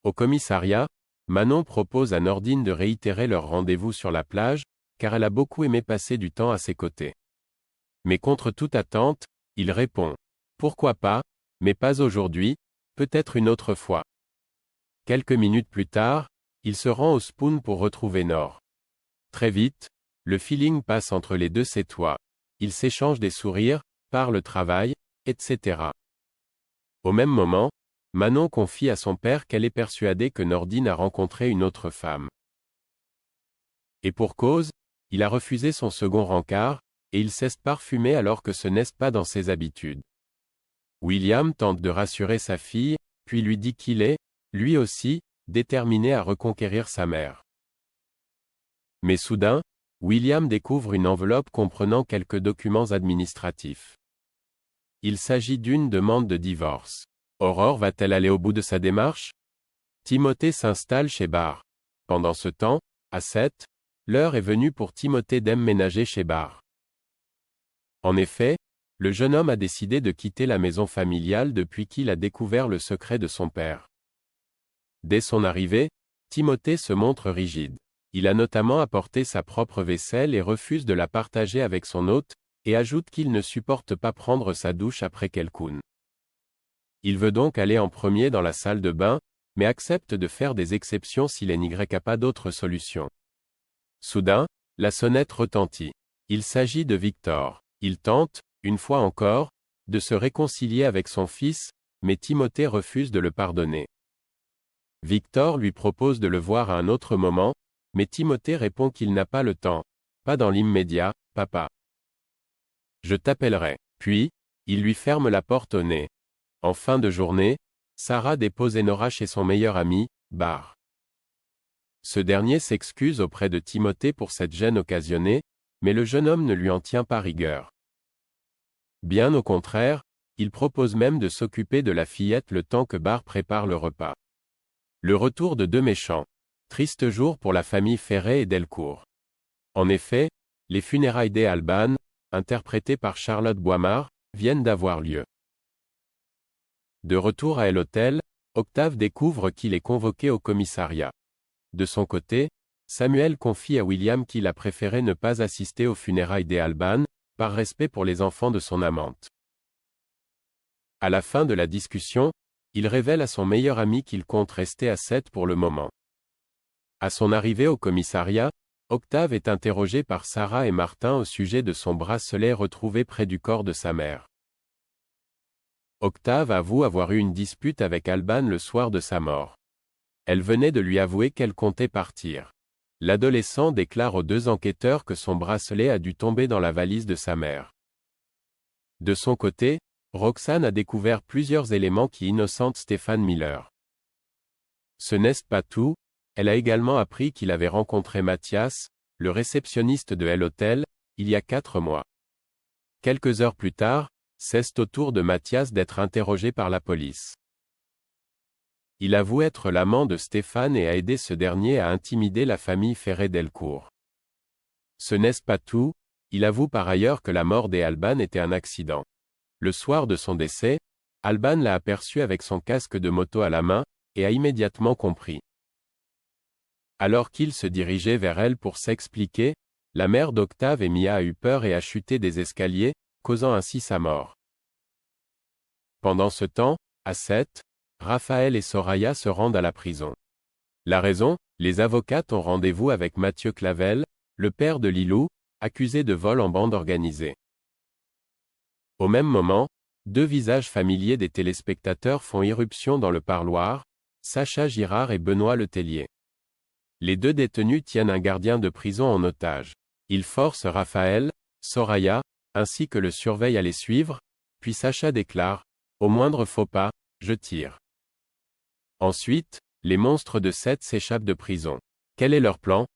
Au commissariat, Manon propose à Nordine de réitérer leur rendez-vous sur la plage, car elle a beaucoup aimé passer du temps à ses côtés. Mais contre toute attente, il répond « Pourquoi pas, mais pas aujourd'hui, peut-être une autre fois ». Quelques minutes plus tard, il se rend au Spoon pour retrouver Nord. Très vite, le feeling passe entre les deux sétois. Ils s'échangent des sourires, parlent travail, etc. Au même moment, Manon confie à son père qu'elle est persuadée que Nordine a rencontré une autre femme. Et pour cause, il a refusé son second rencard, et il cesse parfumé alors que ce n'est pas dans ses habitudes. William tente de rassurer sa fille, puis lui dit qu'il est, lui aussi, déterminé à reconquérir sa mère. Mais soudain, William découvre une enveloppe comprenant quelques documents administratifs. Il s'agit d'une demande de divorce. Aurore va-t-elle aller au bout de sa démarche? Timothée s'installe chez Barr. Pendant ce temps, à 7, l'heure est venue pour Timothée d'emménager chez Barr. En effet, le jeune homme a décidé de quitter la maison familiale depuis qu'il a découvert le secret de son père. Dès son arrivée, Timothée se montre rigide. Il a notamment apporté sa propre vaisselle et refuse de la partager avec son hôte, et ajoute qu'il ne supporte pas prendre sa douche après quelqu'une. Il veut donc aller en premier dans la salle de bain, mais accepte de faire des exceptions s'il n'y a pas d'autre solution. Soudain, la sonnette retentit. Il s'agit de Victor. Il tente, une fois encore, de se réconcilier avec son fils, mais Timothée refuse de le pardonner. Victor lui propose de le voir à un autre moment, mais Timothée répond qu'il n'a pas le temps. Pas dans l'immédiat, papa. Je t'appellerai. Puis, il lui ferme la porte au nez. En fin de journée, Sarah dépose Enora chez son meilleur ami, Barr. Ce dernier s'excuse auprès de Timothée pour cette gêne occasionnée, mais le jeune homme ne lui en tient pas rigueur. Bien au contraire, il propose même de s'occuper de la fillette le temps que Barr prépare le repas. Le retour de deux méchants. Triste jour pour la famille Ferret et Delcourt. En effet, les funérailles d'Alban, interprétées par Charlotte Boimard, viennent d'avoir lieu. De retour à l'hôtel, Octave découvre qu'il est convoqué au commissariat. De son côté, Samuel confie à William qu'il a préféré ne pas assister aux funérailles d'Alban, par respect pour les enfants de son amante. À la fin de la discussion, il révèle à son meilleur ami qu'il compte rester à 7 pour le moment. À son arrivée au commissariat, Octave est interrogé par Sarah et Martin au sujet de son bracelet retrouvé près du corps de sa mère. Octave avoue avoir eu une dispute avec Alban le soir de sa mort. Elle venait de lui avouer qu'elle comptait partir. L'adolescent déclare aux deux enquêteurs que son bracelet a dû tomber dans la valise de sa mère. De son côté, Roxane a découvert plusieurs éléments qui innocentent Stéphane Miller. Ce n'est pas tout, elle a également appris qu'il avait rencontré Mathias, le réceptionniste de l'hôtel, il y a 4 mois. Quelques heures plus tard, c'est au tour de Mathias d'être interrogé par la police. Il avoue être l'amant de Stéphane et a aidé ce dernier à intimider la famille Ferret-Delcourt. Ce n'est pas tout, il avoue par ailleurs que la mort d'Alban était un accident. Le soir de son décès, Alban l'a aperçu avec son casque de moto à la main, et a immédiatement compris. Alors qu'il se dirigeait vers elle pour s'expliquer, la mère d'Octave et Mia a eu peur et a chuté des escaliers, causant ainsi sa mort. Pendant ce temps, à 7, Raphaël et Soraya se rendent à la prison. La raison, les avocates ont rendez-vous avec Mathieu Clavel, le père de Lilou, accusé de vol en bande organisée. Au même moment, deux visages familiers des téléspectateurs font irruption dans le parloir, Sacha Girard et Benoît Letellier. Les deux détenus tiennent un gardien de prison en otage. Ils forcent Raphaël, Soraya, ainsi que le surveille à les suivre, puis Sacha déclare « Au moindre faux pas, je tire ». Ensuite, les monstres de 7 s'échappent de prison. Quel est leur plan?